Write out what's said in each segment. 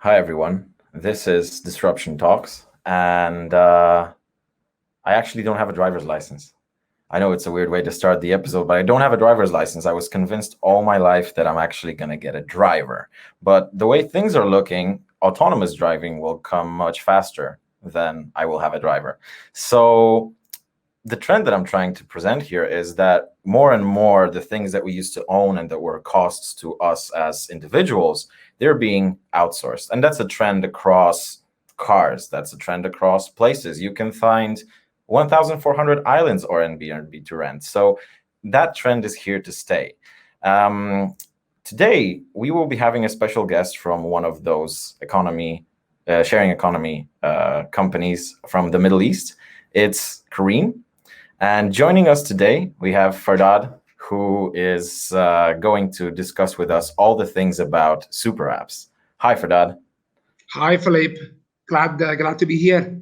Hi, everyone. This is Disruption Talks, and I actually don't have a driver's license. I know it's a weird way to start the episode, but I don't have a driver's license. I was convinced all my life that I'm actually going to get a driver. But the way things are looking, autonomous driving will come much faster than I will have a driver. So the trend that I'm trying to present here is that more and more the things that we used to own and that were costs to us as individuals, they're being outsourced. And that's a trend across cars. That's a trend across places. You can find 1,400 islands or Airbnb to rent. So that trend is here to stay. Today, we will be having a special guest from one of those sharing economy companies from the Middle East. It's Kareem. And joining us today, we have Fardad, who is going to discuss with us all the things about super apps. Hi, Fardad. Hi, Philippe. Glad to be here.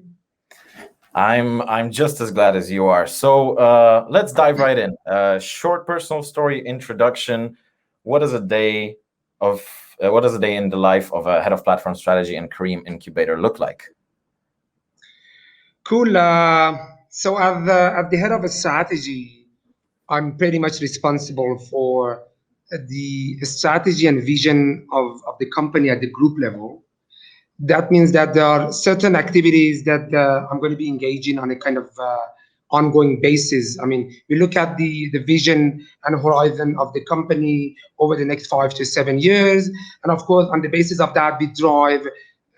I'm just as glad as you are. So let's dive right in. Short personal story introduction. What does a day in the life of a head of platform strategy and Careem Incubator look like? Cool. So at the head of a strategy, I'm pretty much responsible for the strategy and vision of the company at the group level. That means that there are certain activities that I'm going to be engaging on a kind of ongoing basis. I mean, we look at the vision and horizon of the company over the next 5 to 7 years. And of course, on the basis of that, we drive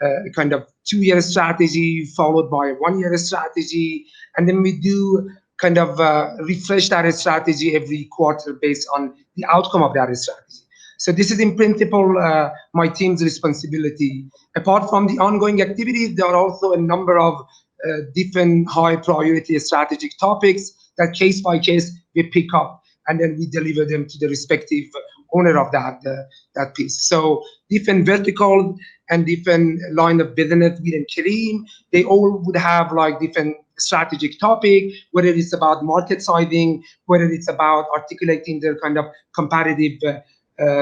a kind of 2-year strategy followed by a 1-year strategy. And then we do kind of refresh that strategy every quarter based on the outcome of that strategy. So this is in principle my team's responsibility. Apart from the ongoing activities, there are also a number of different high priority strategic topics that case by case we pick up and then we deliver them to the respective owner of that piece. So different verticals and different line of business within Kareem, they all would have like different strategic topic, whether it's about market sizing, whether it's about articulating their kind of competitive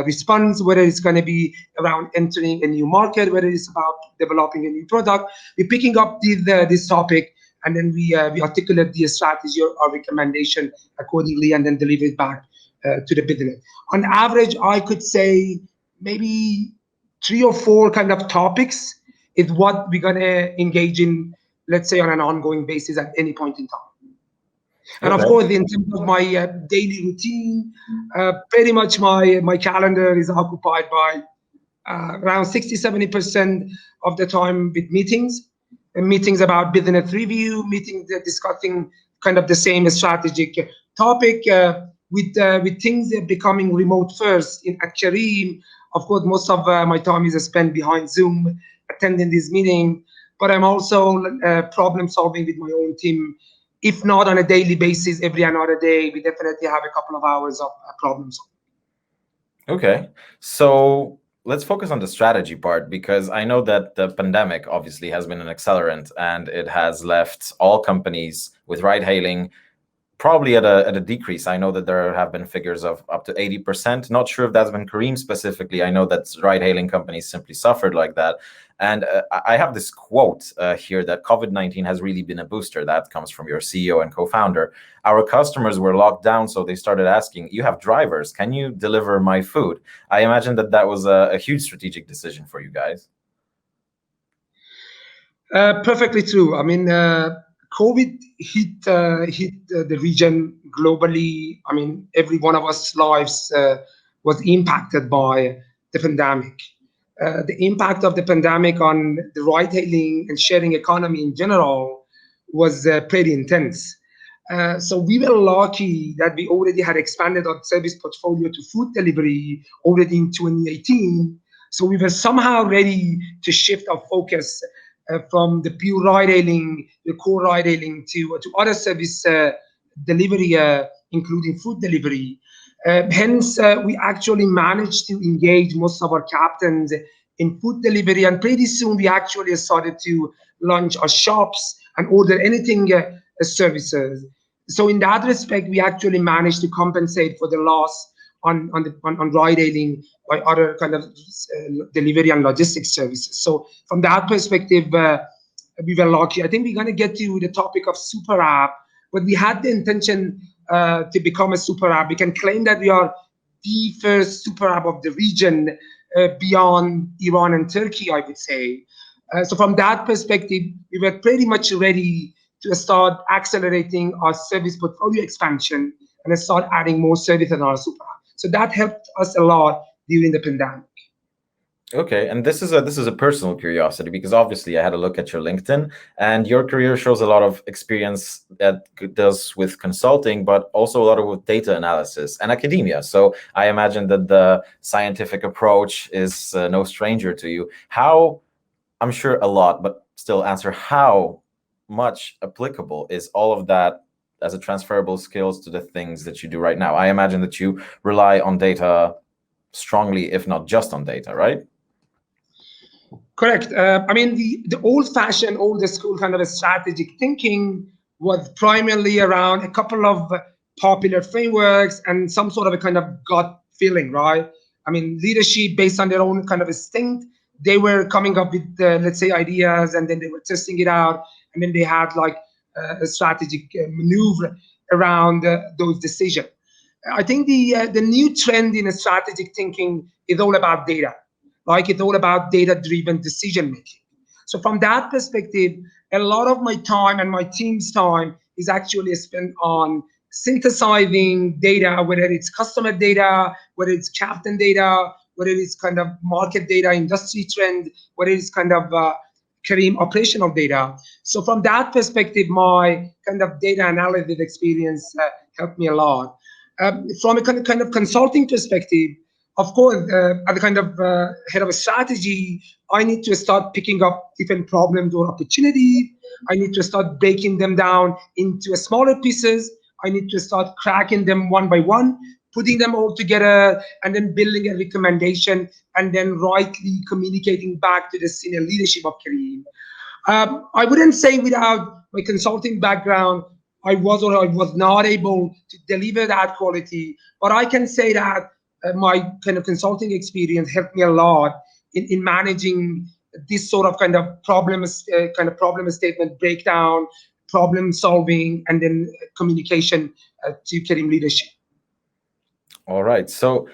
response, whether it's going to be around entering a new market, whether it's about developing a new product. We're picking up this topic and then we articulate the strategy or recommendation accordingly and then deliver it back to the business. On average, I could say maybe 3 or 4 kind of topics is what we're going to engage in, let's say, on an ongoing basis at any point in time. And of course, in terms of my daily routine, pretty much my calendar is occupied by around 60-70% of the time with meetings about business review, meetings discussing kind of the same strategic topic with things becoming remote first at Careem. Of course, most of my time is spent behind Zoom, attending this meeting, but I'm also problem solving with my own team. If not on a daily basis, every another day, we definitely have a couple of hours of problem solving. Okay, so let's focus on the strategy part, because I know that the pandemic obviously has been an accelerant and it has left all companies with ride-hailing probably at a decrease. I know that there have been figures of up to 80%. Not sure if that's been Kareem specifically. I know that ride-hailing companies simply suffered like that. And I have this quote here that COVID-19 has really been a booster. That comes from your CEO and co-founder. Our customers were locked down, so they started asking, you have drivers, can you deliver my food? I imagine that was a huge strategic decision for you guys. Perfectly true. I mean, COVID hit the region globally. I mean, every one of us lives was impacted by the pandemic. The impact of the pandemic on the ride-hailing and sharing economy in general was pretty intense. So we were lucky that we already had expanded our service portfolio to food delivery already in 2018. So we were somehow ready to shift our focus from the pure ride-hailing, the core ride-hailing to other service delivery, including food delivery. Hence, we actually managed to engage most of our captains in food delivery, and pretty soon we actually started to launch our shops and order anything services. So in that respect, we actually managed to compensate for the loss on ride hailing by other kind of delivery and logistics services. So from that perspective, we were lucky. I think we're going to get to the topic of super app, but we had the intention to become a super app. We can claim that we are the first super app of the region beyond Iran and Turkey, I would say. So from that perspective, we were pretty much ready to start accelerating our service portfolio expansion and start adding more service in our super app. So that helped us a lot during the pandemic. Okay, and this is a personal curiosity because obviously I had a look at your LinkedIn, and your career shows a lot of experience that does with consulting, but also a lot of with data analysis and academia. So I imagine that the scientific approach is no stranger to you. How, I'm sure a lot, but still answer, how much applicable is all of that as a transferable skills to the things that you do right now? I imagine that you rely on data strongly, if not just on data, right? Correct. I mean, the old-fashioned, old-school kind of a strategic thinking was primarily around a couple of popular frameworks and some sort of a kind of gut feeling, right? I mean, leadership based on their own kind of instinct. They were coming up with, let's say, ideas, and then they were testing it out, and then they had like a strategic maneuver around those decisions. I think the new trend in strategic thinking is all about data. Like it's all about data-driven decision making. So from that perspective, a lot of my time and my team's time is actually spent on synthesizing data, whether it's customer data, whether it's captain data, whether it's kind of market data, industry trend, whether it's kind of Kareem operational data. So from that perspective, my kind of data analysis experience helped me a lot. From a kind of consulting perspective, of course, as a kind of head of a strategy, I need to start picking up different problems or opportunities. I need to start breaking them down into smaller pieces. I need to start cracking them one by one, putting them all together, and then building a recommendation, and then rightly communicating back to the senior leadership of Careem. I wouldn't say without my consulting background, I was or I was not able to deliver that quality, but I can say that my kind of consulting experience helped me a lot in managing this sort of problem statement breakdown, problem solving, and then communication to Kareem leadership. All right. So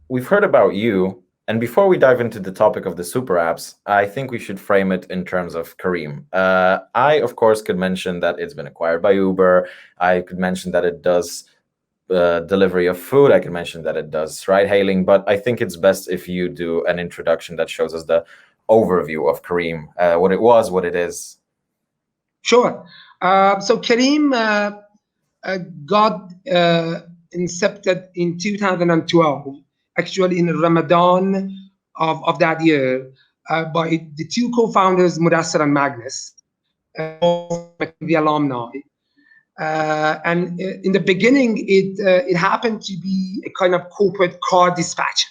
we've heard about you. And before we dive into the topic of the super apps, I think we should frame it in terms of Kareem. I, of course, could mention that it's been acquired by Uber. I could mention that it does delivery of food. I could mention that it does ride hailing. But I think it's best if you do an introduction that shows us the overview of Kareem, what it was, what it is. Sure. So Kareem got incepted in 2012, actually in Ramadan of that year, by the two co-founders, Mudassar and Magnus, the alumni. And in the beginning, it happened to be a kind of corporate car dispatcher.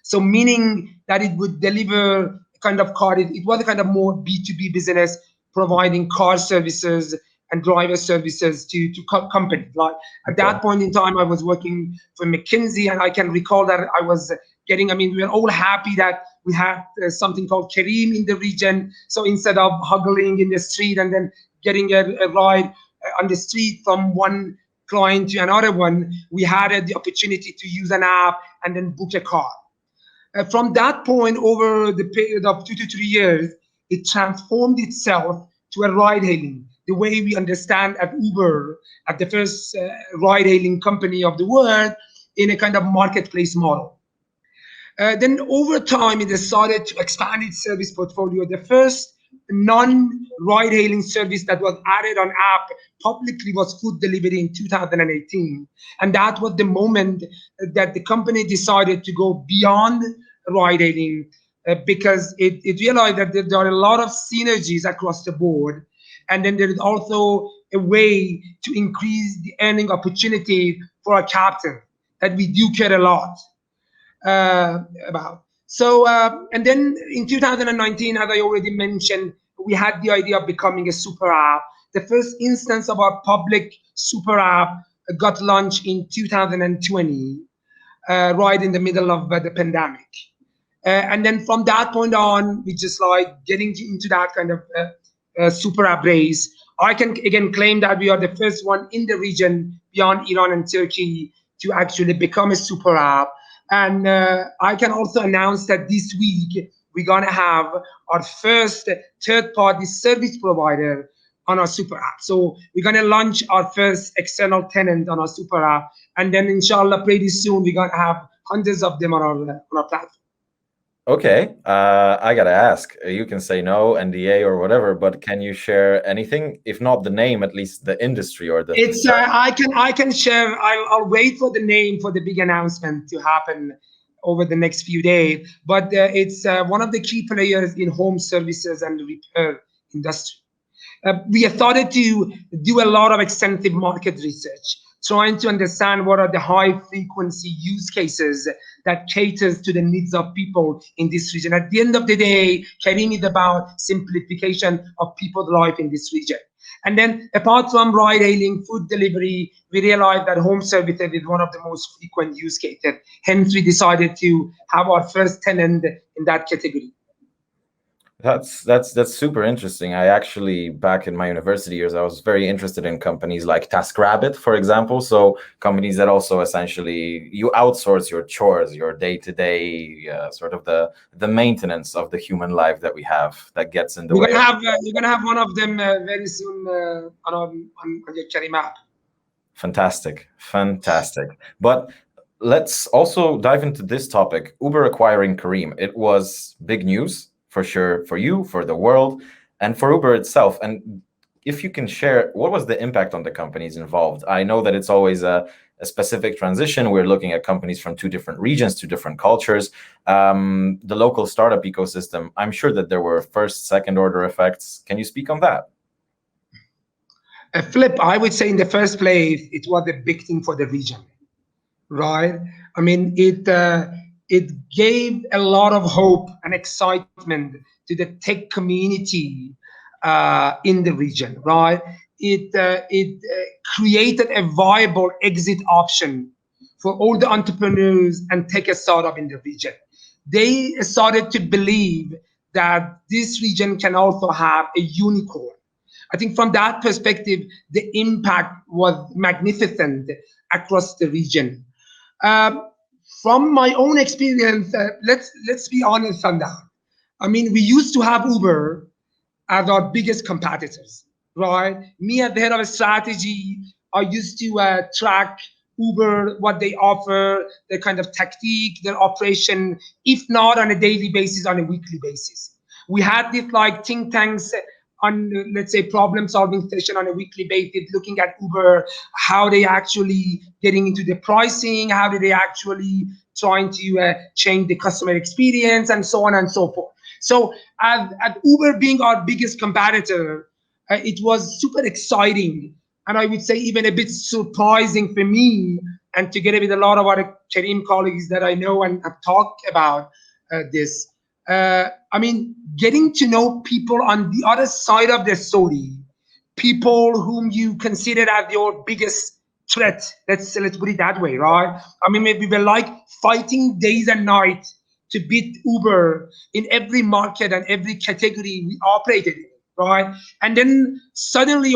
So meaning that it would deliver a kind of car, it was a kind of more B2B business, providing car services and driver services to companies. Like at that point in time, I was working for McKinsey, and I can recall that I was getting, I mean, we were all happy that we had something called Careem in the region. So instead of hugging in the street and then getting a ride on the street from one client to another one, we had the opportunity to use an app and then book a car. From that point, over the period of 2 to 3 years, it transformed itself to a ride-hailing, the way we understand at Uber, at the first ride-hailing company of the world, in a kind of marketplace model. Then over time, it decided to expand its service portfolio. The first non-ride-hailing service that was added on app publicly was food delivery in 2018. And that was the moment that the company decided to go beyond ride-hailing because it realized that there are a lot of synergies across the board. And then there is also a way to increase the earning opportunity for a captain that we do care a lot about. So, and then in 2019, as I already mentioned, we had the idea of becoming a super app. The first instance of our public super app got launched in 2020. right in the middle of the pandemic. And then from that point on, we just like getting into that kind of super app race. I can again claim that we are the first one in the region beyond Iran and Turkey to actually become a super app. And I can also announce that this week we're gonna have our first third-party service provider on our super app. So we're gonna launch our first external tenant on our super app, and then inshallah pretty soon we're gonna have hundreds of them on our platform. Okay, I gotta ask. You can say no, NDA or whatever, but can you share anything? If not the name, at least the industry or the. It's I can share. I'll wait for the name for the big announcement to happen over the next few days. But it's one of the key players in home services and repair industry. We have started to do a lot of extensive market research, trying to understand what are the high frequency use cases that caters to the needs of people in this region. At the end of the day, Kareem is about simplification of people's life in this region. And then apart from ride hailing, food delivery, we realized that home services is one of the most frequent use cases. Hence, we decided to have our first tenant in that category. That's super interesting. I actually, back in my university years, I was very interested in companies like TaskRabbit, for example. So companies that also essentially you outsource your chores, your day-to-day sort of the maintenance of the human life that we have that gets in the way. You're gonna have one of them very soon on your Kareem app. Fantastic, fantastic. But let's also dive into this topic. Uber acquiring Careem. It was big news for sure for you, for the world, and for Uber itself. And if you can share, what was the impact on the companies involved? I know that it's always a specific transition. We're looking at companies from two different regions, two different cultures. The local startup ecosystem, I'm sure that there were first, second order effects. Can you speak on that? Flip, I would say in the first place, it was a big thing for the region, right? I mean, it gave a lot of hope and excitement to the tech community in the region, right? It created a viable exit option for all the entrepreneurs and tech startup in the region. They started to believe that this region can also have a unicorn. I think from that perspective, the impact was magnificent across the region. From my own experience, let's be honest on that. I mean, we used to have Uber as our biggest competitors, right? Me as the head of a strategy, I used to track Uber, what they offer, their kind of tactique, their operation, if not on a daily basis, on a weekly basis. We had this like think tanks on, let's say, problem solving session on a weekly basis, looking at Uber, how they actually getting into the pricing, how did they actually trying to change the customer experience, and so on and so forth. So at Uber being our biggest competitor, it was super exciting, and I would say even a bit surprising for me, and together with a lot of other Kareem colleagues that I know and have talked about this. I mean, getting to know people on the other side of the story, people whom you consider as your biggest threat. Let's put it that way, right? I mean, maybe we're like fighting days and nights to beat Uber in every market and every category we operated in, right? And then suddenly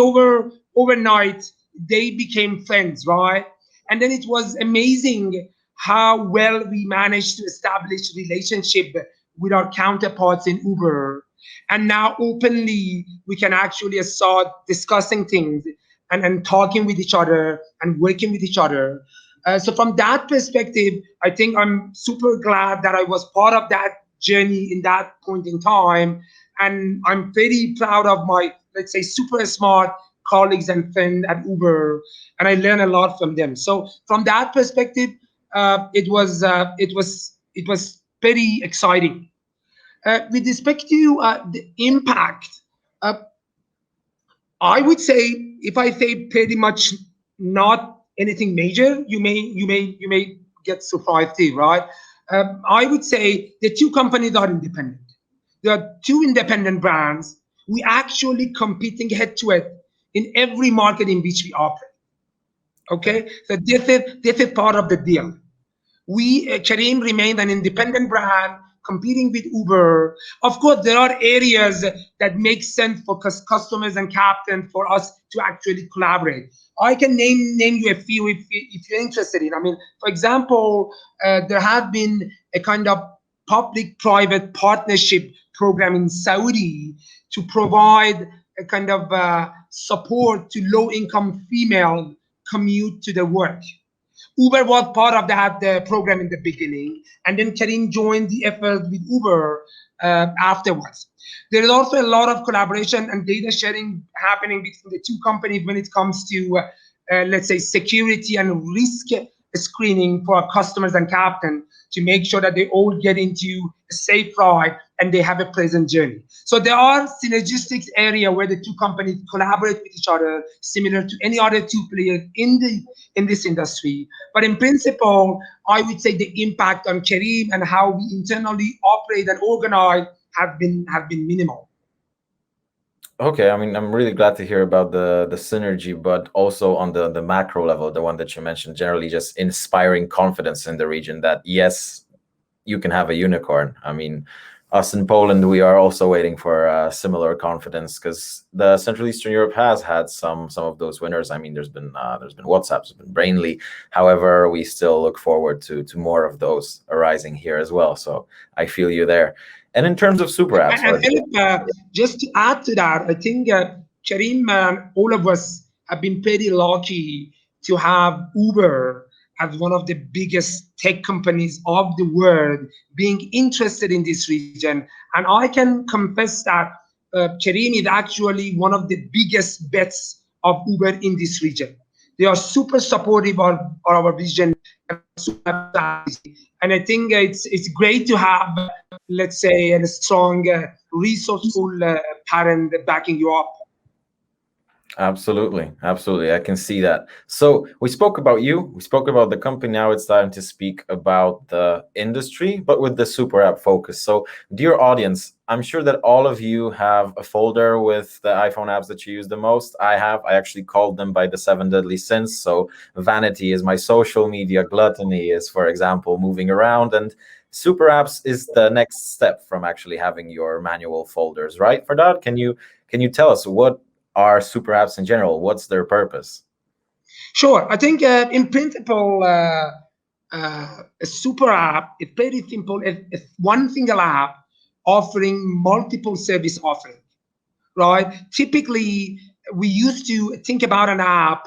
overnight they became friends, right? And then it was amazing how well we managed to establish relationship with our counterparts in Uber. And now openly we can actually start discussing things and talking with each other and working with each other. So from that perspective, I think I'm super glad that I was part of that journey in that point in time. And I'm very proud of my, let's say, super smart colleagues and friends at Uber, and I learned a lot from them. So from that perspective, it was very exciting. With respect to the impact, uh, I would say, if I say pretty much not anything major, you may get surprised too, right? I would say the two companies are independent. There are two independent brands. We actually competing head to head in every market in which we operate. Okay, so this is part of the deal. Careem remained an independent brand competing with Uber. Of course, there are areas that make sense for customers and captains for us to actually collaborate. I can name you a few if you're interested in. I mean, for example, there have been a kind of public-private partnership program in Saudi to provide a kind of support to low-income female commute to their work. Uber was part of that program in the beginning, and then Kareem joined the effort with Uber afterwards. There is also a lot of collaboration and data sharing happening between the two companies when it comes to, let's say, security and risk screening for our customers and captain to make sure that they all get into a safe ride and they have a pleasant journey. So there are synergistic area where the two companies collaborate with each other, similar to any other two players in this industry. But in principle, I would say the impact on Kareem and how we internally operate and organize have been minimal. Okay, I mean, I'm really glad to hear about the synergy, but also on the macro level, the one that you mentioned, generally just inspiring confidence in the region that yes, you can have a unicorn. I mean, us in Poland, we are also waiting for similar confidence because the Central Eastern Europe has had some of those winners. I mean, there's been WhatsApp, there's been Brainly. However, we still look forward to more of those arising here as well. So I feel you there. And in terms of super apps, And Philip, just to add to that, I think Kareem and all of us have been pretty lucky to have Uber as one of the biggest tech companies of the world being interested in this region. And I can confess that Kareem is actually one of the biggest bets of Uber in this region. They are super supportive of our vision and and I think it's great to have, let's say, a strong, resourceful parent backing you up. Absolutely. Absolutely. I can see that. So we spoke about you, we spoke about the company. Now it's time to speak about the industry, but with the super app focus. So dear audience, I'm sure that all of you have a folder with the iPhone apps that you use the most. I actually called them by the 7 deadly sins. So vanity is my social media, gluttony is, for example, moving around, and super apps is the next step from actually having your manual folders, right? Fardad, can you tell us what are super apps in general? What's their purpose? Sure. I think in principle, a super app is very simple. It's one single app offering multiple service offerings, right? Typically, we used to think about an app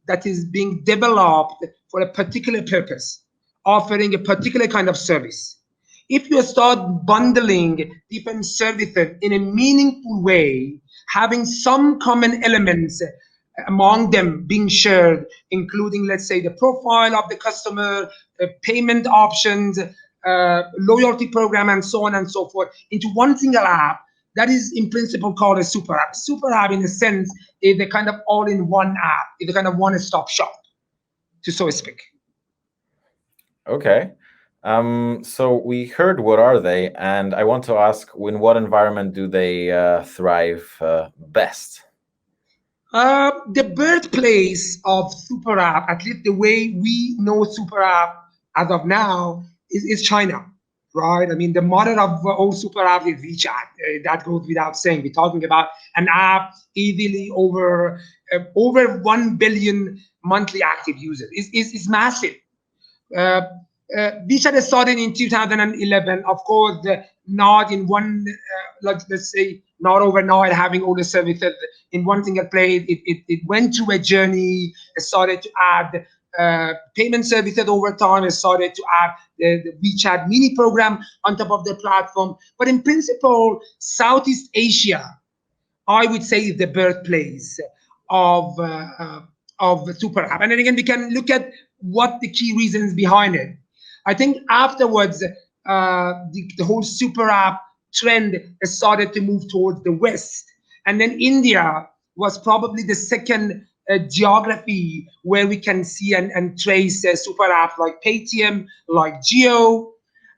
that is being developed for a particular purpose, offering a particular kind of service. If you start bundling different services in a meaningful way, having some common elements among them being shared, including, let's say, the profile of the customer, payment options, loyalty program, and so on and so forth, into one single app, that is in principle called a super app. Super app, in a sense, is a kind of all-in-one app, is a kind of one-stop shop, to so speak. Okay. So we heard what are they, and I want to ask, in what environment do they thrive best? The birthplace of super app, at least the way we know super app as of now, is China, right? I mean, the mother of all super app is WeChat. That goes without saying. We're talking about an app easily over 1 billion monthly active users. It's massive. WeChat started in 2011, of course, not in one, let's say, not overnight having all the services in one single place. It went through a journey. It started to add payment services over time. It started to add the WeChat mini program on top of the platform. But in principle, Southeast Asia, I would say, is the birthplace of the super app. And then again, we can look at what the key reasons behind it. I think afterwards, the whole super app trend started to move towards the West. And then India was probably the second geography where we can see and trace super apps like Paytm, like Geo.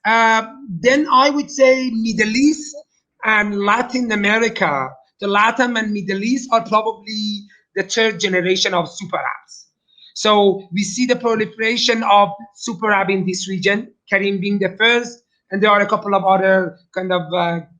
Then I would say Middle East and Latin America. The Latin and Middle East are probably the third generation of super apps. So we see the proliferation of super app in this region, Kareem being the first, and there are a couple of other kind of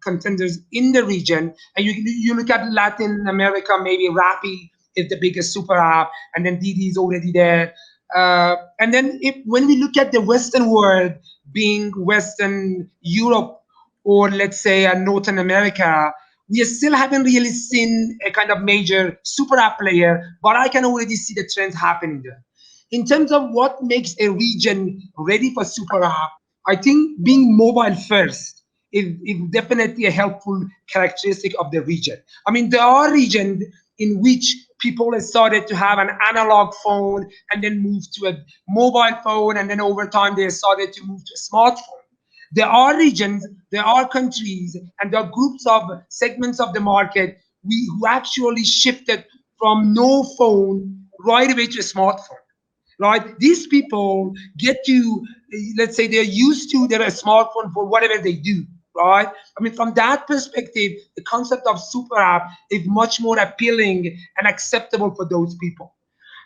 contenders in the region. And you look at Latin America, maybe Rappi is the biggest super app, and then Didi is already there. And then when we look at the Western world, being Western Europe or let's say Northern America, we still haven't really seen a kind of major super app player, but I can already see the trends happening there. In terms of what makes a region ready for super app, I think being mobile first is definitely a helpful characteristic of the region. I mean, there are regions in which people have started to have an analog phone and then move to a mobile phone, and then over time they started to move to a smartphone. There are regions, there are countries, and there are groups of segments of the market who actually shifted from no phone right away to a smartphone. Right? These people get to, let's say, they're used to their smartphone for whatever they do. Right? I mean, from that perspective, the concept of super app is much more appealing and acceptable for those people.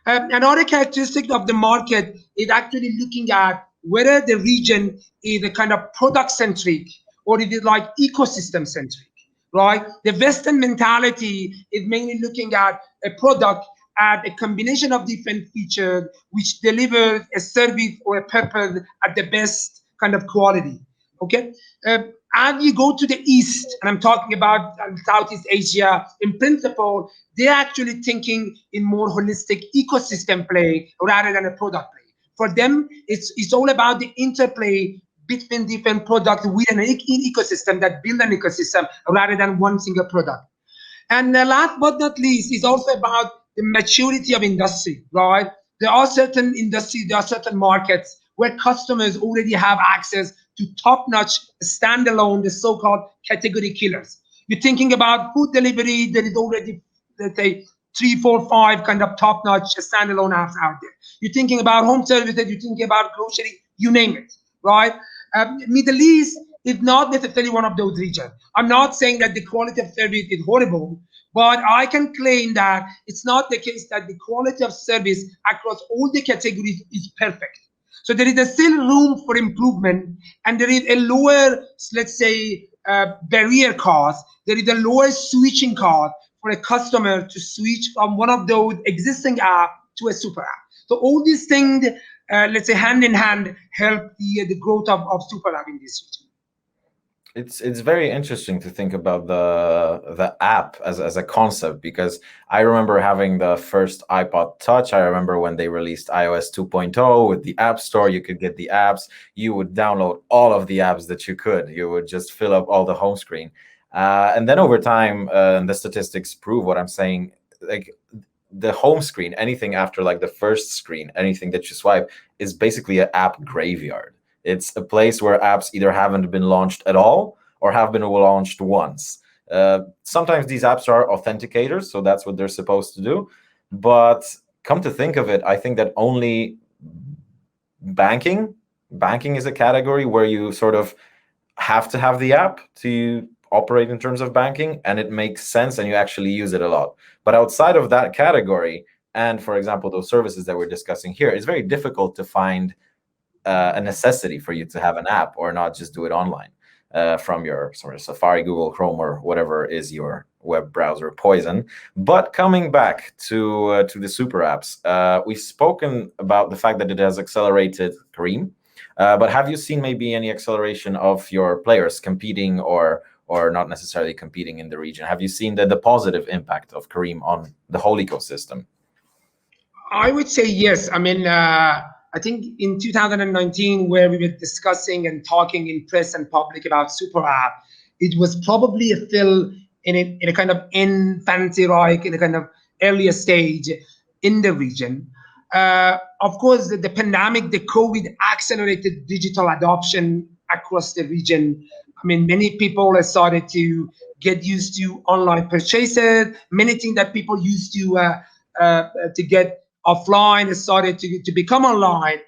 Another characteristic of the market is actually looking at whether the region is a kind of product centric or it is like ecosystem centric, right? The Western mentality is mainly looking at a product at a combination of different features which delivers a service or a purpose at the best kind of quality. Okay. As you go to the east, and I'm talking about Southeast Asia, in principle, they're actually thinking in more holistic ecosystem play rather than a product play. For them, it's all about the interplay between different products within an ecosystem that build an ecosystem rather than one single product. And last but not least, is also about the maturity of industry, right? There are certain industries, there are certain markets where customers already have access to top-notch standalone, the so-called category killers. You're thinking about food delivery, there is already, let's say, three, four, five kind of top-notch standalone apps out there. You're thinking about home services, you're thinking about grocery, you name it, right? Middle East is not necessarily one of those regions. I'm not saying that the quality of service is horrible, but I can claim that it's not the case that the quality of service across all the categories is perfect. So there is still room for improvement, and there is a lower, let's say, barrier cost. There is a lower switching cost for a customer to switch from one of those existing apps to a super app. So all these things, let's say, hand in hand, help the growth of super app in this region. It's very interesting to think about the app as a concept, because I remember having the first iPod Touch. I remember when they released iOS 2.0 with the App Store, you could get the apps. You would download all of the apps that you could. You would just fill up all the home screen. And then over time, and the statistics prove what I'm saying, like the home screen, anything after like the first screen, anything that you swipe is basically an app graveyard. It's a place where apps either haven't been launched at all or have been launched once. Sometimes these apps are authenticators, so that's what they're supposed to do. But come to think of it, I think that only banking is a category where you sort of have to have the app to operate in terms of banking, and it makes sense and you actually use it a lot. But outside of that category, and for example, those services that we're discussing here, it's very difficult to find a necessity for you to have an app or not just do it online from your sort of Safari, Google Chrome, or whatever is your web browser poison. But coming back to the super apps, we've spoken about the fact that it has accelerated Kareem. But have you seen maybe any acceleration of your players competing or not necessarily competing in the region? Have you seen the positive impact of Kareem on the whole ecosystem? I would say yes. I mean, I think in 2019, where we were discussing and talking in press and public about super app, it was probably still in a kind of infancy, like in a kind of earlier stage in the region. Of course, the pandemic, the COVID accelerated digital adoption across the region. I mean, many people have started to get used to online purchases. Many things that people used to get offline has started to become online.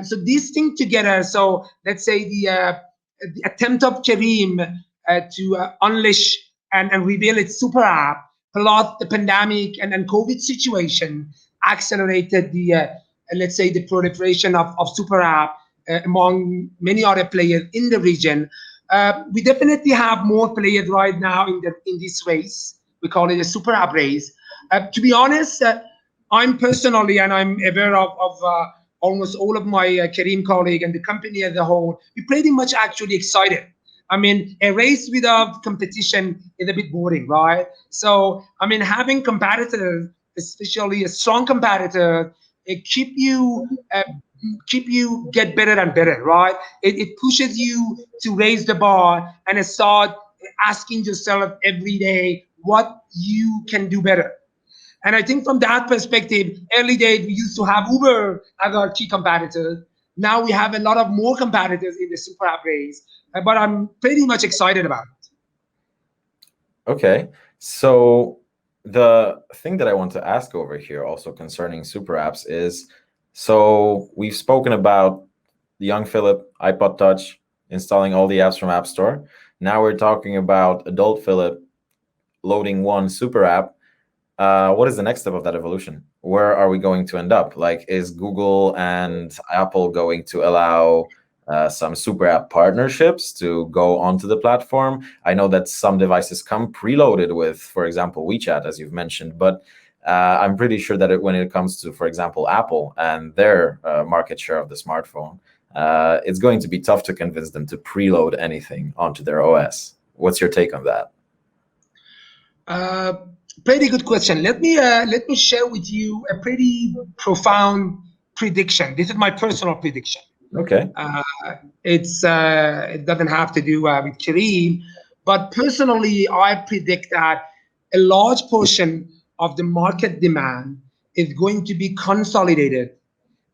So these things together, so let's say the attempt of Careem to unleash and reveal its super app, plus the pandemic and COVID situation, accelerated the let's say the proliferation of super app among many other players in the region. We definitely have more players right now in this race. We call it a super app race. To be honest, I'm personally, and I'm aware of almost all of my Kareem colleague and the company as a whole, we're pretty much actually excited. I mean, a race without competition is a bit boring, right? So, I mean, having competitors, especially a strong competitor, it keep you get better and better, right? It pushes you to raise the bar and start asking yourself every day what you can do better. And I think from that perspective, early days we used to have Uber as our key competitor. Now we have a lot of more competitors in the super app race, but I'm pretty much excited about it. Okay, so the thing that I want to ask over here also concerning super apps is, so we've spoken about the young Philip, iPod Touch, installing all the apps from App Store. Now we're talking about adult Philip loading one super app. What is the next step of that evolution? Where are we going to end up? Like, is Google and Apple going to allow some super app partnerships to go onto the platform? I know that some devices come preloaded with, for example, WeChat, as you've mentioned, but I'm pretty sure that when it comes to, for example, Apple and their market share of the smartphone, it's going to be tough to convince them to preload anything onto their OS. What's your take on that? Pretty good question. Let me share with you a pretty profound prediction. This is my personal prediction. Okay. It doesn't have to do with Kareem, but personally, I predict that a large portion of the market demand is going to be consolidated,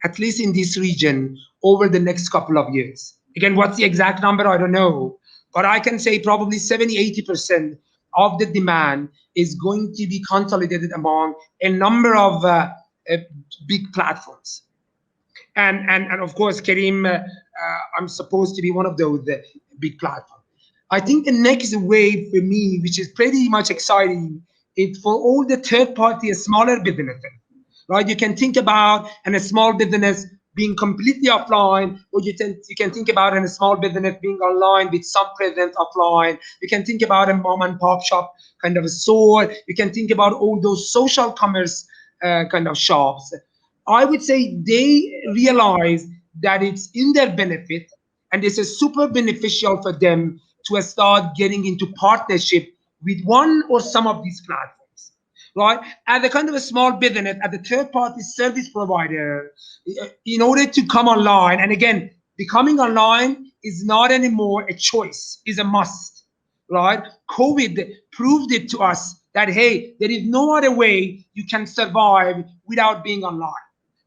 at least in this region, over the next couple of years. Again, what's the exact number? I don't know, but I can say probably 70-80% of the demand is going to be consolidated among a number of big platforms. And of course, Kareem, I'm supposed to be one of those big platforms. I think the next wave for me, which is pretty much exciting, is for all the third party smaller businesses, right? You can think about a small business being completely offline, or you can think about a small business being online with some presence offline. You can think about a mom and pop shop kind of a store. You can think about all those social commerce kind of shops. I would say they realize that it's in their benefit and this is super beneficial for them to start getting into partnership with one or some of these platforms, right? As a kind of a small business, as a third-party service provider, in order to come online, and again, becoming online is not anymore a choice, is a must, right? COVID proved it to us that, hey, there is no other way you can survive without being online.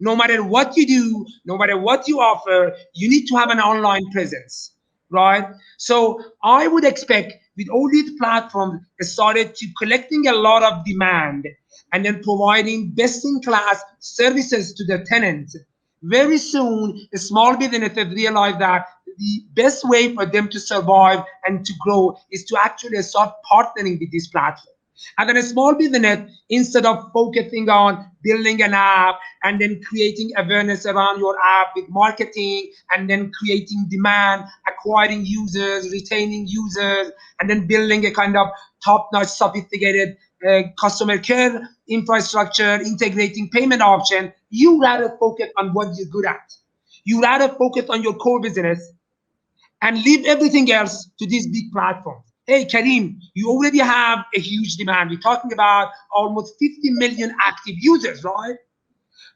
No matter what you do, no matter what you offer, you need to have an online presence, right? So I would expect with all these platforms started to collecting a lot of demand and then providing best-in-class services to the tenants. Very soon, the small businesses realize that the best way for them to survive and to grow is to actually start partnering with this platform. And then a small business, instead of focusing on building an app and then creating awareness around your app with marketing and then creating demand, acquiring users, retaining users, and then building a kind of top-notch, sophisticated customer care infrastructure, integrating payment option, you rather focus on what you're good at. You rather focus on your core business and leave everything else to these big platforms. Hey, Kareem, you already have a huge demand. We're talking about almost 50 million active users, right?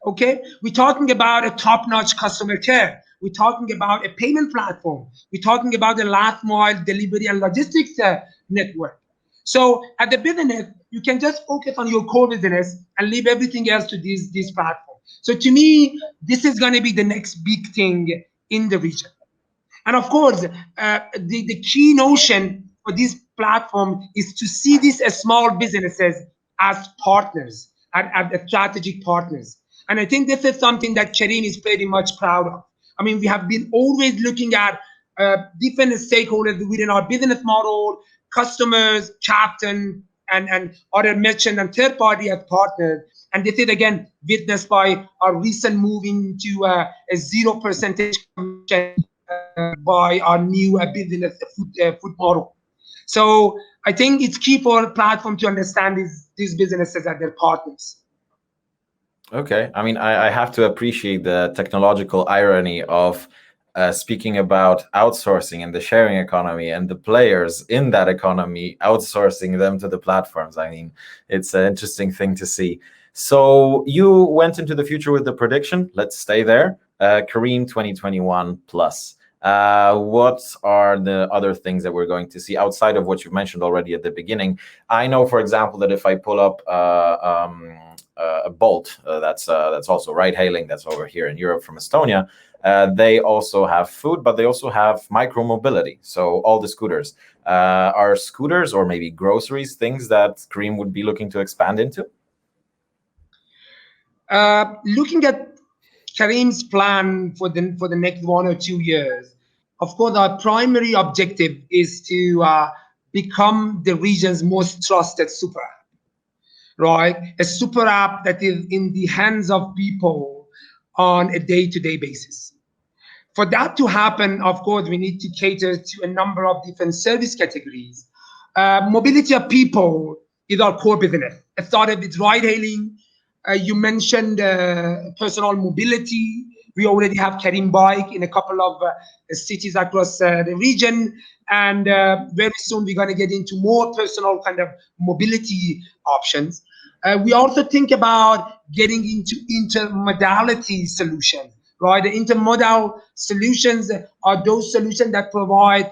Okay, we're talking about a top-notch customer care. We're talking about a payment platform. We're talking about a last mile delivery and logistics network. So at the business, you can just focus on your core business and leave everything else to these platforms. So to me, this is going to be the next big thing in the region. And of course, the key notion for this platform is to see these as small businesses as partners, as strategic partners. And I think this is something that Kareem is pretty much proud of. I mean, we have been always looking at different stakeholders within our business model, customers, captain, and other merchant and third party as partners. And this is again witnessed by our recent move into a 0% commission by our new business food model. So I think it's key for a platform to understand these businesses as their partners. Okay. I mean, I have to appreciate the technological irony of speaking about outsourcing and the sharing economy and the players in that economy outsourcing them to the platforms. I mean, it's an interesting thing to see. So you went into the future with the prediction. Let's stay there. Kareem 2021 plus. What are the other things that we're going to see outside of what you mentioned already at the beginning? I know, for example, that if I pull up a Bolt, that's also ride hailing, that's over here in Europe from Estonia. They also have food, but they also have micro mobility. So all the scooters are scooters or maybe groceries, things that Kareem would be looking to expand into. Looking at Kareem's plan for the next 1 or 2 years, of course, our primary objective is to become the region's most trusted super app, right? A super app that is in the hands of people on a day-to-day basis. For that to happen, of course, we need to cater to a number of different service categories. Mobility of people is our core business. It started with ride hailing. You mentioned personal mobility. We already have Kareem Bike in a couple of cities across the region. And very soon we're going to get into more personal kind of mobility options. We also think about getting into intermodality solutions, right? The intermodal solutions are those solutions that provide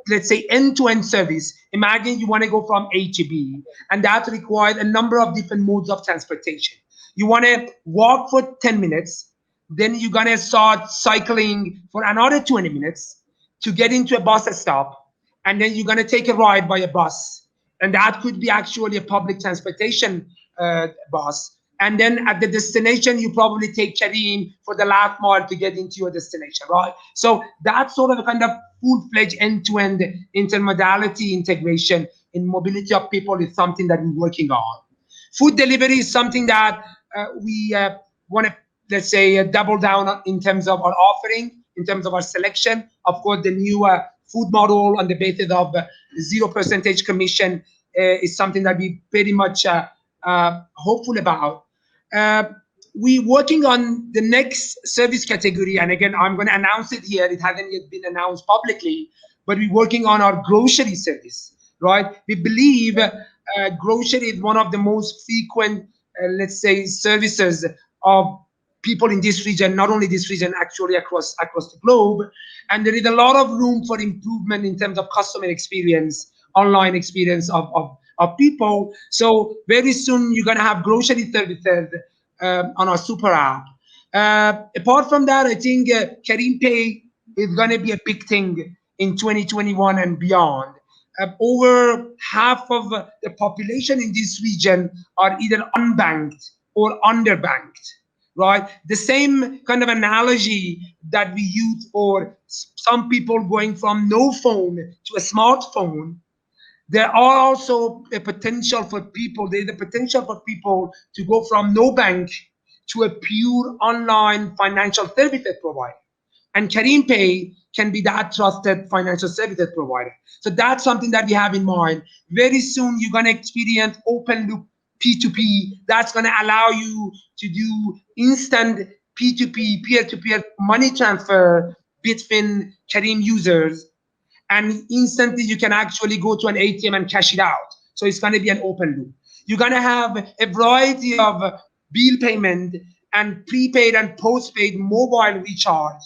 let's say, end-to-end service. Imagine you want to go from A to B, and that requires a number of different modes of transportation. You want to walk for 10 minutes, then you're going to start cycling for another 20 minutes to get into a bus stop, and then you're going to take a ride by a bus. And that could be actually a public transportation bus. And then at the destination, you probably take Careem for the last mile to get into your destination, right? So that sort of a kind of full-fledged end-to-end intermodality integration in mobility of people is something that we're working on. Food delivery is something that we want to, let's say, double down on in terms of our offering, in terms of our selection. Of course, the new food model on the basis of 0% commission is something that we pretty much hopeful about. We're working on the next service category, and again, I'm going to announce it here. It hasn't yet been announced publicly, but we're working on our grocery service, right? We believe grocery is one of the most frequent, let's say, services of people in this region, not only this region, actually across the globe. And there is a lot of room for improvement in terms of customer experience, online experience of people. So very soon you're going to have grocery services on our super app. Apart from that, I think Careem Pay is going to be a big thing in 2021 and beyond. Over half of the population in this region are either unbanked or underbanked, right? The same kind of analogy that we use for some people going from no phone to a smartphone. There are also a potential for people, there's a potential for people to go from no bank to a pure online financial services provider. And Careem Pay can be that trusted financial services provider. So that's something that we have in mind. Very soon, you're going to experience open loop P2P. That's going to allow you to do instant P2P, peer-to-peer money transfer between Careem users, and instantly you can actually go to an ATM and cash it out. So it's going to be an open loop. You're going to have a variety of bill payment and prepaid and postpaid mobile recharge.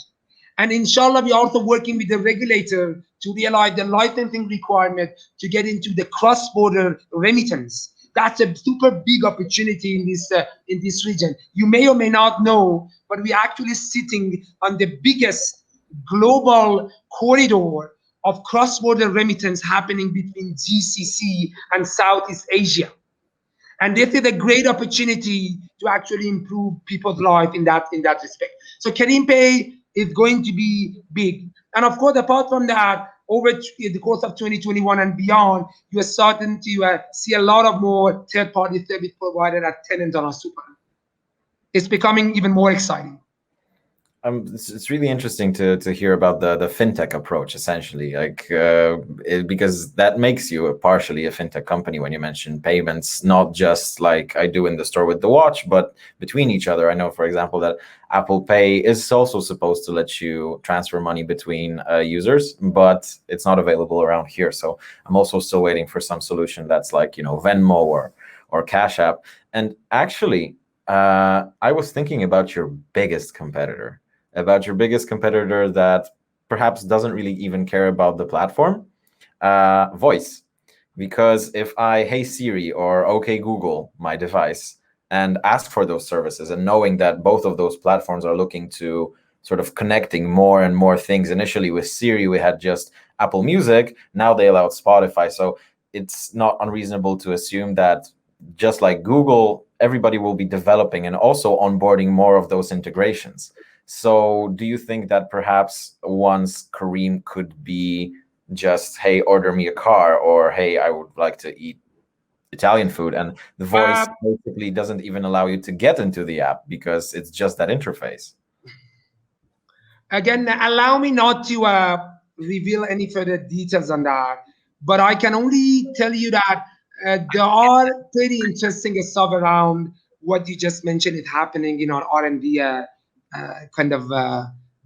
And inshallah, we're also working with the regulator to realize the licensing requirement to get into the cross-border remittance. That's a super big opportunity in this region. You may or may not know, but we're actually sitting on the biggest global corridor of cross-border remittance happening between GCC and Southeast Asia. And this is a great opportunity to actually improve people's life in that respect. So Careem Pay is going to be big. And of course, apart from that, over the course of 2021 and beyond, you are starting to see a lot of more third-party service provider as tenants on our super. It's becoming even more exciting. It's really interesting to hear about the fintech approach, essentially, like because that makes you partially a fintech company when you mention payments, not just like I do in the store with the watch, but between each other. I know, for example, that Apple Pay is also supposed to let you transfer money between users, but it's not available around here. So I'm also still waiting for some solution that's like, you know, Venmo or Cash App. And actually, I was thinking about your biggest competitor. That perhaps doesn't really even care about the platform, voice. Because if I, hey Siri or okay Google my device and ask for those services, and knowing that both of those platforms are looking to sort of connecting more and more things. Initially with Siri, we had just Apple Music. Now they allowed Spotify. So it's not unreasonable to assume that just like Google, everybody will be developing and also onboarding more of those integrations. So do you think that perhaps once Kareem could be just, hey, order me a car, or hey, I would like to eat Italian food, and the voice basically doesn't even allow you to get into the app because it's just that interface? Again, allow me not to reveal any further details on that, but I can only tell you that there are pretty interesting stuff around what you just mentioned. It happening in our R&D kind of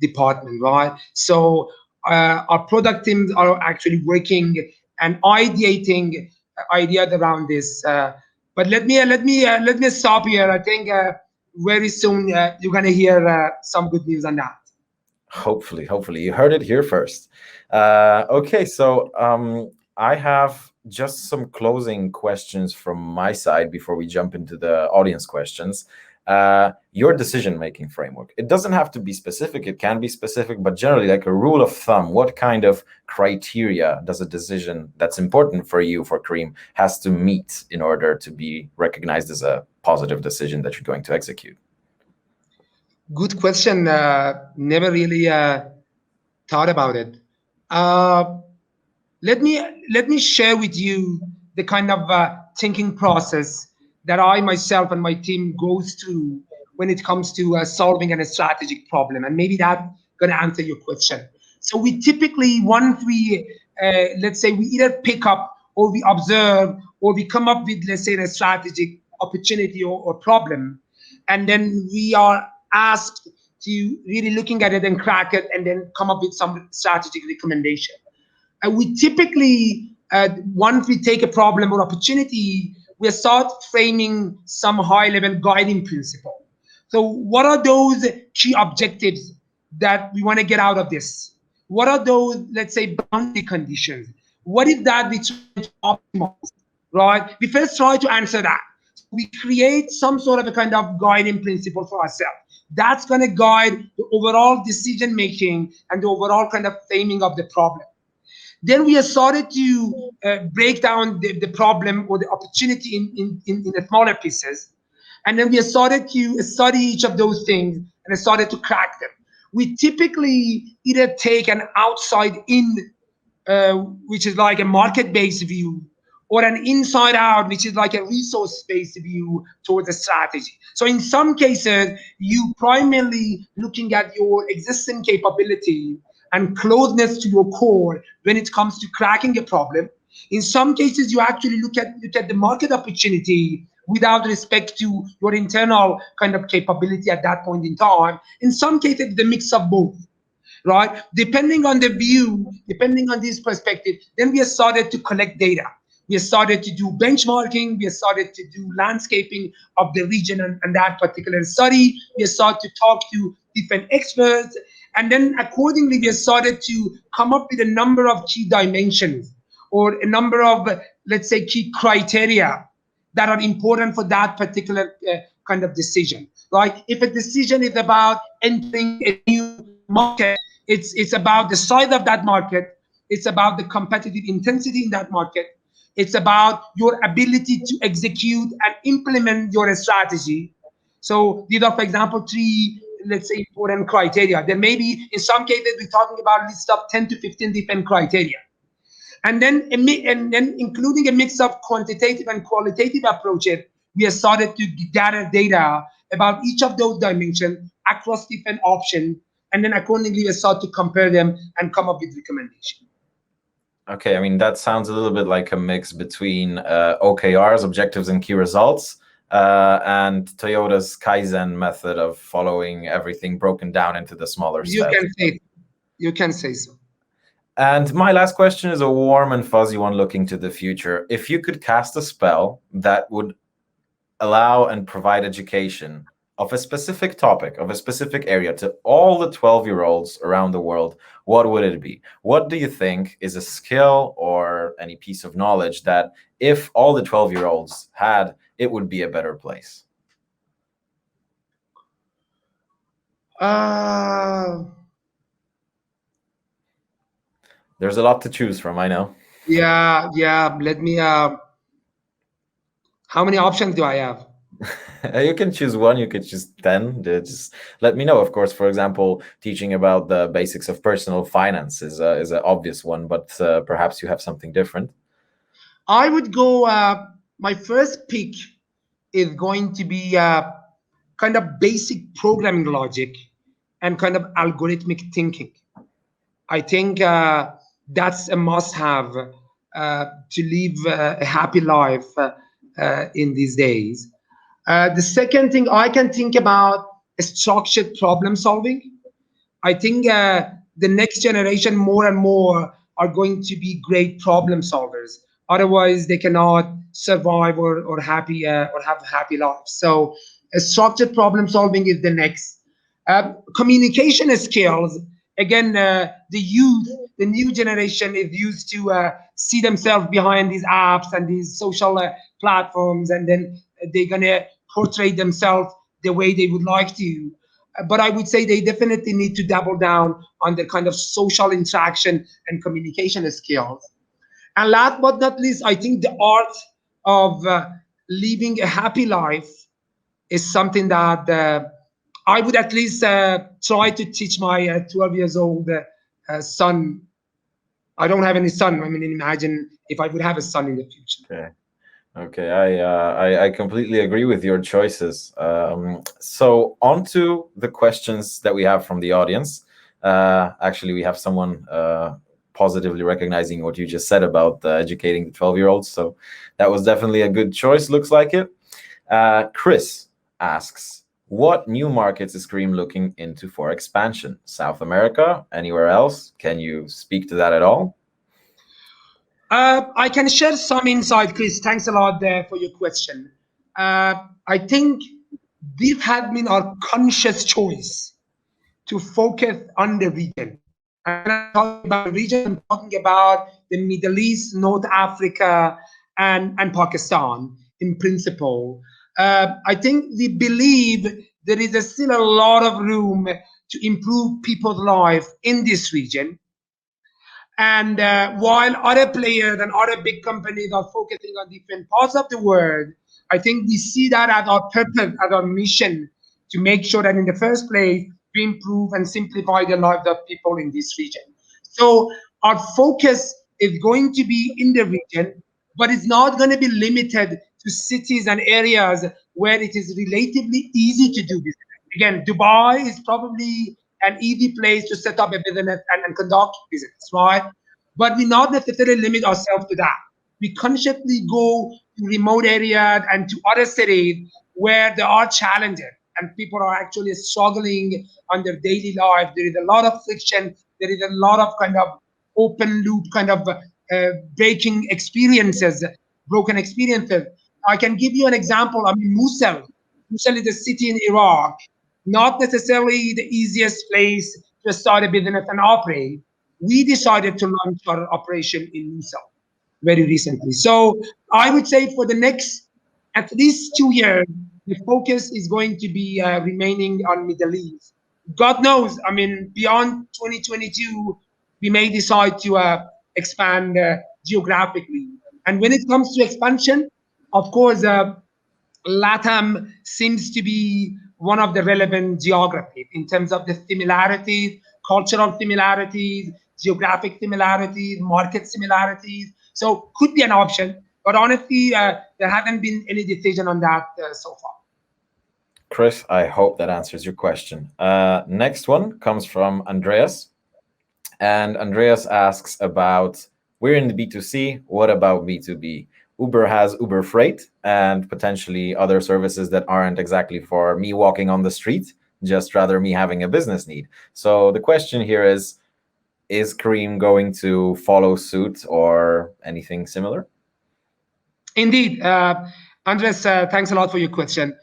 department, right? So our product teams are actually working and ideating ideas around this. But let me stop here. I think very soon you're gonna hear some good news on that. Hopefully you heard it here first. Okay, so I have just some closing questions from my side before we jump into the audience questions. Your decision-making framework, it doesn't have to be specific, it can be specific, but generally, like a rule of thumb, what kind of criteria does a decision that's important for you, for Kareem, has to meet in order to be recognized as a positive decision that you're going to execute? Good question. Never really thought about it. Uh, let me share with you the kind of thinking process that I myself and my team goes through when it comes to solving a strategic problem, and maybe that's gonna answer your question. So we typically, once we let's say we either pick up or we observe or we come up with, let's say, a strategic opportunity or problem, and then we are asked to really looking at it and crack it and then come up with some strategic recommendation. And we typically, once we take a problem or opportunity, we start framing some high-level guiding principle. So what are those key objectives that we want to get out of this? What are those, let's say, boundary conditions? What is that we're trying to optimize, right? We first try to answer that. So we create some sort of a kind of guiding principle for ourselves. That's going to guide the overall decision making and the overall kind of framing of the problem. Then we have started to break down the problem or the opportunity in the smaller pieces. And then we have started to study each of those things and started to crack them. We typically either take an outside in, which is like a market-based view, or an inside out, which is like a resource-based view towards a strategy. So in some cases, you primarily looking at your existing capability and closeness to your core when it comes to cracking a problem. In some cases, you actually look at the market opportunity without respect to your internal kind of capability at that point in time. In some cases, the mix of both, right? Depending on the view, depending on this perspective, then we have started to collect data. We have started to do benchmarking. We have started to do landscaping of the region and that particular study. We have started to talk to different experts. And then accordingly, we have started to come up with a number of key dimensions or a number of, let's say, key criteria that are important for that particular kind of decision, right? If a decision is about entering a new market, it's about the size of that market. It's about the competitive intensity in that market. It's about your ability to execute and implement your strategy. So these are, for example, three, let's say, important criteria. There may be, in some cases, we're talking about a list of 10 to 15 different criteria. And then, including a mix of quantitative and qualitative approaches, we have started to gather data about each of those dimensions across different options. And then accordingly, we start to compare them and come up with recommendations. Okay, I mean, that sounds a little bit like a mix between OKRs, objectives and key results, and Toyota's Kaizen method of following everything broken down into the smaller steps. You can say so. And my last question is a warm and fuzzy one looking to the future. If you could cast a spell that would allow and provide education of a specific topic, of a specific area to all the 12-year-olds around the world, what would it be? What do you think is a skill or any piece of knowledge that if all the 12-year-olds had, it would be a better place? There's a lot to choose from, I know. Yeah. Let me, how many options do I have? You can choose one, you could choose 10. Just let me know. Of course, for example, teaching about the basics of personal finance is an obvious one, but perhaps you have something different. I would go, my first pick is going to be kind of basic programming logic and kind of algorithmic thinking. I think that's a must-have to live a happy life in these days. The second thing I can think about is structured problem solving. I think the next generation more and more are going to be great problem solvers. Otherwise, they cannot survive or have happy lives. So, structured problem solving is the next. Communication skills. Again, the youth, the new generation is used to see themselves behind these apps and these social platforms, and then they're gonna portray themselves the way they would like to. But I would say they definitely need to double down on the kind of social interaction and communication skills. And last but not least, I think the art of living a happy life is something that I would at least try to teach my 12 years old son. I don't have any son. I mean, imagine if I would have a son in the future. Okay, I completely agree with your choices. So on to the questions that we have from the audience. Actually, we have someone positively recognizing what you just said about educating the 12-year-olds. So that was definitely a good choice, looks like it. Chris asks, what new markets is Kareem looking into for expansion? South America? Anywhere else? Can you speak to that at all? I can share some insight, Chris. Thanks a lot for your question. I think this has been our conscious choice to focus on the region. And when I'm talking about the region, I'm talking about the Middle East, North Africa, and Pakistan in principle. I think we believe there is still a lot of room to improve people's life in this region. And while other players and other big companies are focusing on different parts of the world, I think we see that as our purpose, as our mission, to make sure that in the first place, we improve and simplify the lives of people in this region. So our focus is going to be in the region, but it's not going to be limited to cities and areas where it is relatively easy to do business. Again, Dubai is probably an easy place to set up a business and conduct business, right? But we not necessarily limit ourselves to that. We consciously go to remote areas and to other cities where there are challenges and people are actually struggling on their daily life. There is a lot of friction. There is a lot of kind of open loop kind of breaking experiences, broken experiences. I can give you an example. I mean, Mosul. Mosul is a city in Iraq, not necessarily the easiest place to start a business and operate. We decided to launch our operation in Mosul very recently. So I would say for the next at least 2 years, the focus is going to be remaining on Middle East. God knows, I mean, beyond 2022, we may decide to expand geographically. And when it comes to expansion, of course, LATAM seems to be one of the relevant geographies in terms of the similarities, cultural similarities, geographic similarities, market similarities. So could be an option, but honestly, there haven't been any decision on that so far. Chris, I hope that answers your question. Next one comes from Andreas. And Andreas asks about, we're in the B2C, what about B2B? Uber has Uber Freight and potentially other services that aren't exactly for me walking on the street, just rather me having a business need. So the question here is Kareem going to follow suit or anything similar? Indeed. Andres, thanks a lot for your question.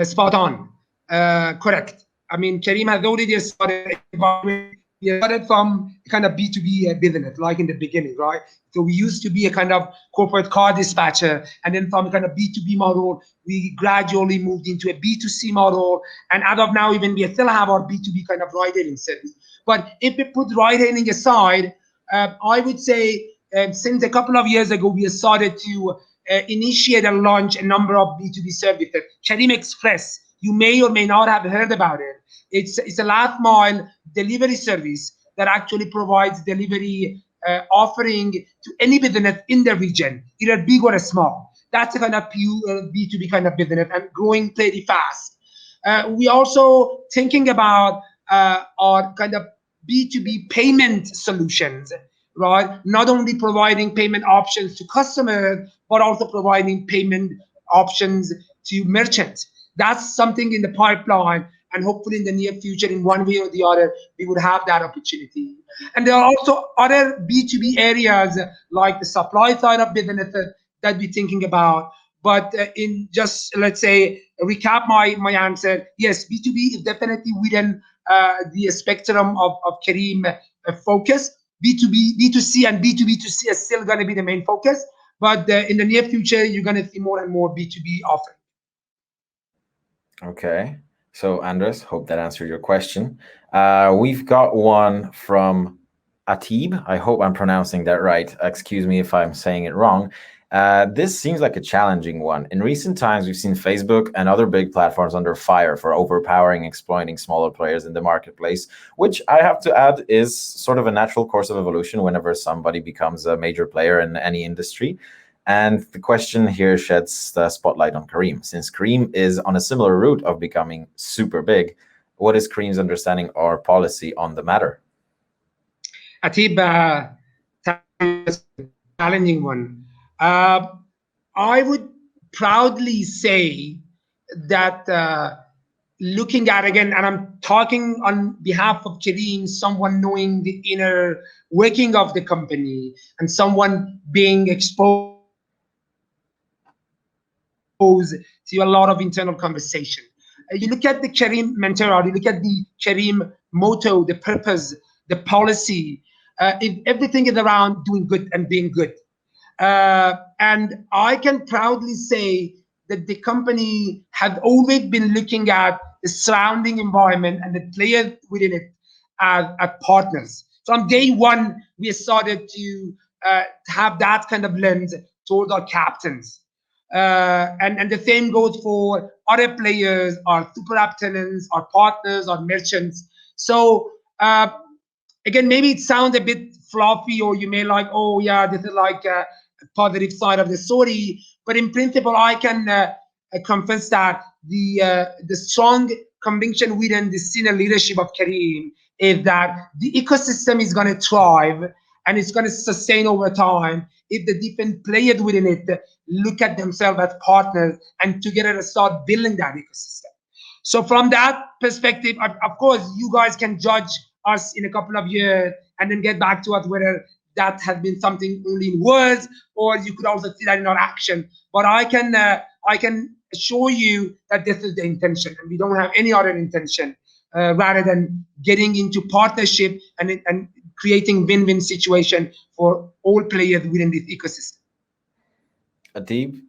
Spot on. Correct. I mean, Kareem has already started environment. We started from kind of B2B business, like in the beginning, right? So we used to be a kind of corporate car dispatcher, and then from a kind of B2B model, we gradually moved into a B2C model. And as of now, even we still have our B2B kind of ride-hailing service. But if we put ride-hailing aside, I would say since a couple of years ago, we started to initiate and launch a number of B2B services. Kareem Express, you may or may not have heard about it. It's a last mile delivery service that actually provides delivery offering to any business in the region, either big or small. That's a kind of pure B2B kind of business and growing pretty fast. We also thinking about our kind of B2B payment solutions, right? Not only providing payment options to customers, but also providing payment options to merchants. That's something in the pipeline, and hopefully in the near future, in one way or the other, we would have that opportunity. And there are also other B2B areas like the supply side of business that we're thinking about. But in just, let's say, recap my answer, yes, B2B is definitely within the spectrum of Kareem focus. B2B, B2C, and B2B2C are still going to be the main focus. But in the near future, you're going to see more and more B2B offering. Okay. So, Andres, hope that answered your question. We've got one from Atib. I hope I'm pronouncing that right. Excuse me if I'm saying it wrong. This seems like a challenging one. In recent times, we've seen Facebook and other big platforms under fire for overpowering, exploiting smaller players in the marketplace, which I have to add is sort of a natural course of evolution whenever somebody becomes a major player in any industry. And the question here sheds the spotlight on Kareem. Since Kareem is on a similar route of becoming super big, what is Kareem's understanding or policy on the matter? Atib, challenging one. I would proudly say that looking at, again, and I'm talking on behalf of Kareem, someone knowing the inner working of the company and someone being exposed to a lot of internal conversation. You look at the Kareem mentor, you look at the Kareem motto, the purpose, the policy, everything is around doing good and being good. And I can proudly say that the company had always been looking at the surrounding environment and the players within it as partners. From day one, we started to have that kind of lens towards our captains. And the same goes for other players, our super app tenants, our partners, our merchants. So again, maybe it sounds a bit fluffy, or you may like, oh yeah, this is like a positive side of the story. But in principle, I can confess that the strong conviction within the senior leadership of Kareem is that the ecosystem is going to thrive and it's going to sustain over time if the different players within it look at themselves as partners and together start building that ecosystem. So from that perspective, of course, you guys can judge us in a couple of years and then get back to us whether that has been something only in words, or you could also see that in our action. But I can assure you that this is the intention, and we don't have any other intention rather than getting into partnership and creating win-win situation for all players within this ecosystem. Adib,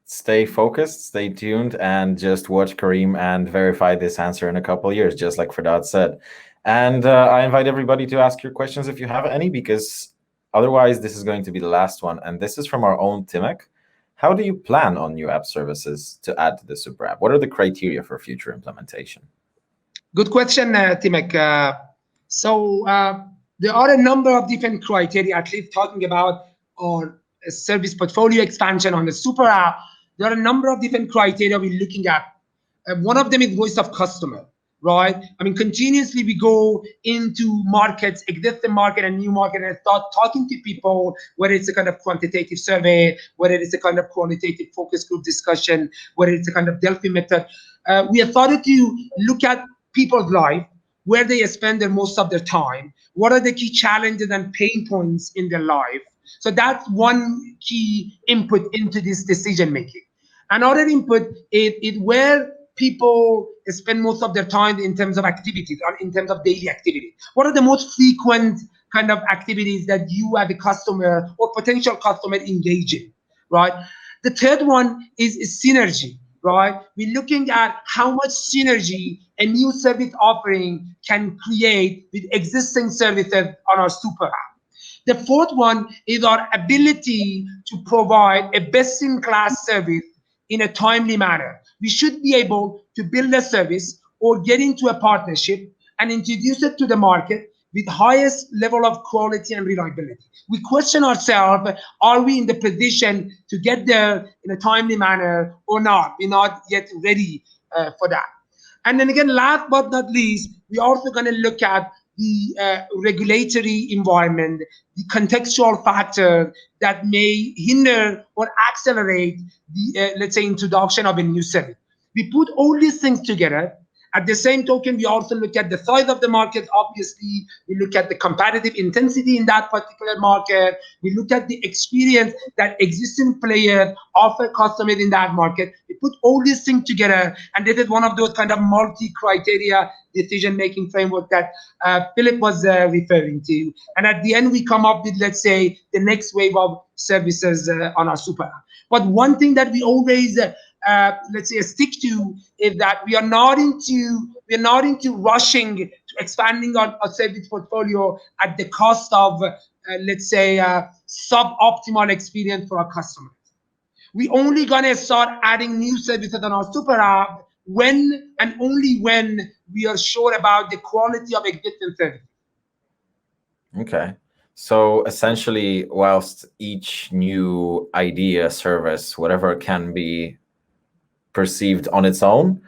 stay focused, stay tuned, and just watch Kareem and verify this answer in a couple of years, just like Fardad said. And I invite everybody to ask your questions if you have any, because otherwise this is going to be the last one. And this is from our own Timek. How do you plan on new app services to add to the super app? What are the criteria for future implementation? Good question, Timek. There are a number of different criteria, at least talking about our service portfolio expansion on the super app. There are a number of different criteria we're looking at. One of them is voice of customer, right? I mean, continuously we go into markets, existing market and new market, and start talking to people, whether it's a kind of quantitative survey, whether it's a kind of qualitative focus group discussion, whether it's a kind of Delphi method. We have started to look at people's life, where they spend the most of their time, what are the key challenges and pain points in their life. So that's one key input into this decision making. Another input is where people spend most of their time in terms of activities or in terms of daily activities. What are the most frequent kind of activities that you as a customer or potential customer engage in, right? The third one is synergy, right? We're looking at how much synergy a new service offering can create with existing services on our super app. The fourth one is our ability to provide a best-in-class service in a timely manner. We should be able to build a service or get into a partnership and introduce it to the market with highest level of quality and reliability. We question ourselves, are we in the position to get there in a timely manner or not? We're not yet ready for that. And then again, last but not least, we're also going to look at the regulatory environment, the contextual factor that may hinder or accelerate the, let's say, introduction of a new service. We put all these things together. At the same token, we also look at the size of the market. Obviously, we look at the competitive intensity in that particular market. We look at the experience that existing players offer customers in that market. We put all these things together, and this is one of those kind of multi-criteria decision-making framework that Philip was referring to. And at the end, we come up with, let's say, the next wave of services on our super app. But one thing that we always let's say stick to is that we are not into rushing to expanding our service portfolio at the cost of let's say suboptimal experience for our customers. We only gonna start adding new services on our super app when and only when we are sure about the quality of existing services. Okay. So essentially, whilst each new idea, service, whatever can be perceived on its own,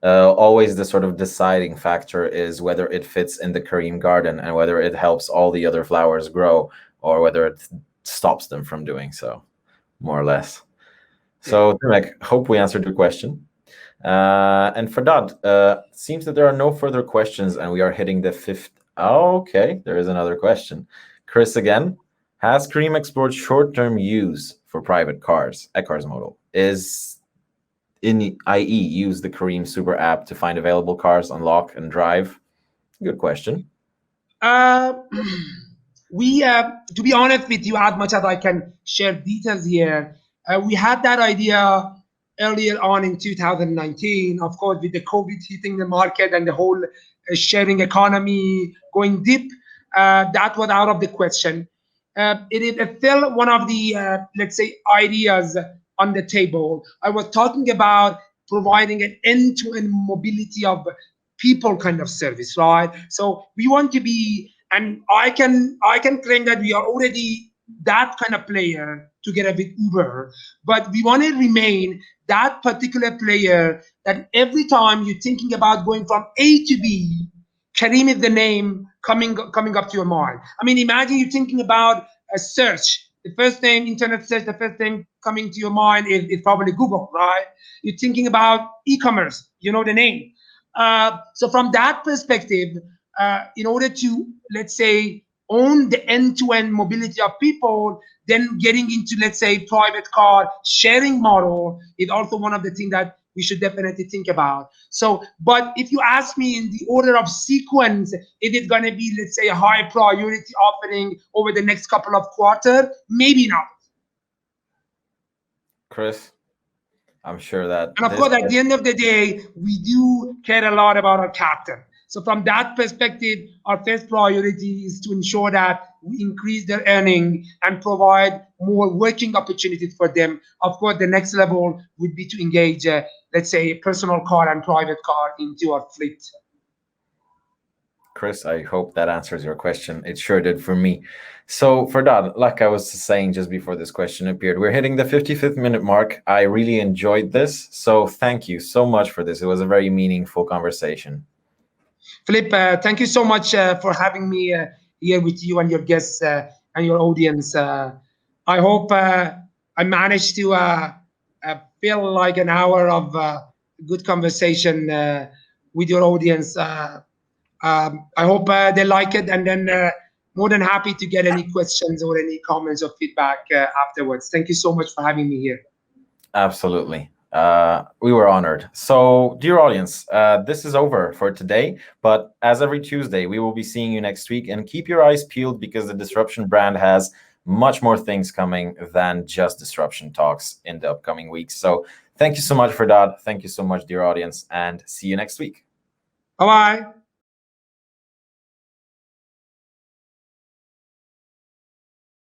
always the sort of deciding factor is whether it fits in the Kareem garden and whether it helps all the other flowers grow or whether it stops them from doing so, more or less. So, Timek, hope we answered your question. And Fardad, seems that there are no further questions and we are hitting the fifth. Oh, okay, there is another question. Chris again. Has Kareem explored short-term use for private cars, eCars model? I.e., use the Kareem super app to find available cars, unlock, and drive? Good question. We, to be honest with you, as much as I can share details here, we had that idea earlier on in 2019, of course, with the COVID hitting the market and the whole sharing economy going deep. That was out of the question. It is still one of the, let's say, ideas on the table. I was talking about providing an end-to-end mobility of people kind of service, right? So we want to be, and I can claim that we are already that kind of player together with Uber, but we want to remain that particular player that every time you're thinking about going from A to B, Kareem is the name coming up to your mind. I mean, imagine you're thinking about a search. The first name, internet search, the first thing coming to your mind is probably Google, right? You're thinking about e-commerce, you know the name. So from that perspective, in order to, let's say, own the end-to-end mobility of people, then getting into, let's say, private car sharing model is also one of the things that we should definitely think about. So, but if you ask me in the order of sequence, is it going to be, let's say, a high priority offering over the next couple of quarters? Maybe not. Chris, I'm sure that. And of course, at the end of the day, we do care a lot about our captain. So from that perspective, our first priority is to ensure that we increase their earning and provide more working opportunities for them. Of course, the next level would be to engage, let's say, a personal car and private car into our fleet. Chris, I hope that answers your question. It sure did for me. So, Fardad, like I was saying just before this question appeared, we're hitting the 55th minute mark. I really enjoyed this. So, thank you so much for this. It was a very meaningful conversation. Philip, thank you so much for having me here with you and your guests and your audience. I hope I managed to feel like an hour of good conversation with your audience. I hope they like it, and then more than happy to get any questions or any comments or feedback afterwards. Thank you so much for having me here. Absolutely. We were honored. So, dear audience, this is over for today. But as every Tuesday, we will be seeing you next week. And keep your eyes peeled because the Disruption brand has much more things coming than just Disruption Talks in the upcoming weeks. So, thank you so much for that. Thank you so much, dear audience, and see you next week. Bye bye.